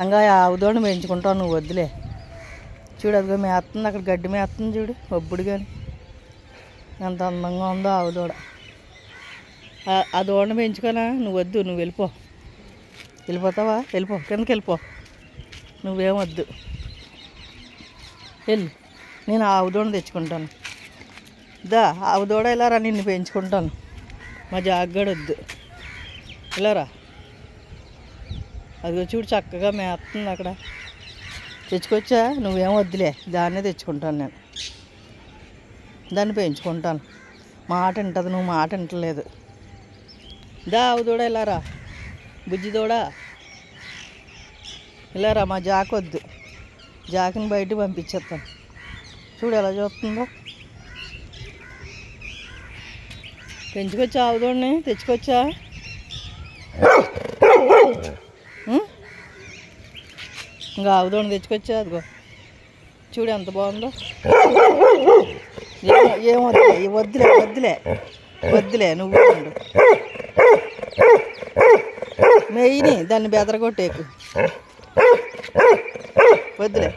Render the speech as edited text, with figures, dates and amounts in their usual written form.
ఇంకా ఆవుదోడిని పెంచుకుంటావు నువ్వు, వద్దులే. చూడు అదిగో మేస్తుంది, అక్కడ గడ్డి మేస్తుంది చూడు, ఒప్పుడు కానీ ఎంత అందంగా ఉందో ఆవుదోడ. ఆ దూడని పెంచుకోనా, నువ్వు వద్దు, నువ్వు వెళ్ళిపోతావా? వెళ్ళిపో, కిందకి వెళ్ళిపో, నువ్వేం వద్దు, వెళ్ళు. నేను ఆవుదోడని తెచ్చుకుంటాను. ఆవుదోడ ఇలా రా, నిన్ను పెంచుకుంటాను. మా జాగ్గాడు వద్దు, ఇలా రా. అదిగో చూడు చక్కగా మేస్తుంది అక్కడ, తెచ్చుకొచ్చా. నువ్వేం వద్దులే, దాన్నే తెచ్చుకుంటాను నేను, దాన్ని పెంచుకుంటాను. మాట వింటుంది, నువ్వు మాట వింటలేదు. ఆవుదోడ ఇలా రా, బుజ్జిదోడ ఇలా రా. మా జాకు వద్దు, జాకిని బయటకు పంపించేస్తాను. చూడు ఎలా చూస్తుందో. పెంచుకొచ్చా ఆవుదోడిని, తెచ్చుకొచ్చా. ఇంకా ఆవుదోడిని తెచ్చుకొచ్చా. అదిగో చూడు ఎంత బాగుందో. ఏం వద్దులే నువ్వు ఉండు. మెయిని దాన్ని బెదరగొట్టేకు, వద్దులే.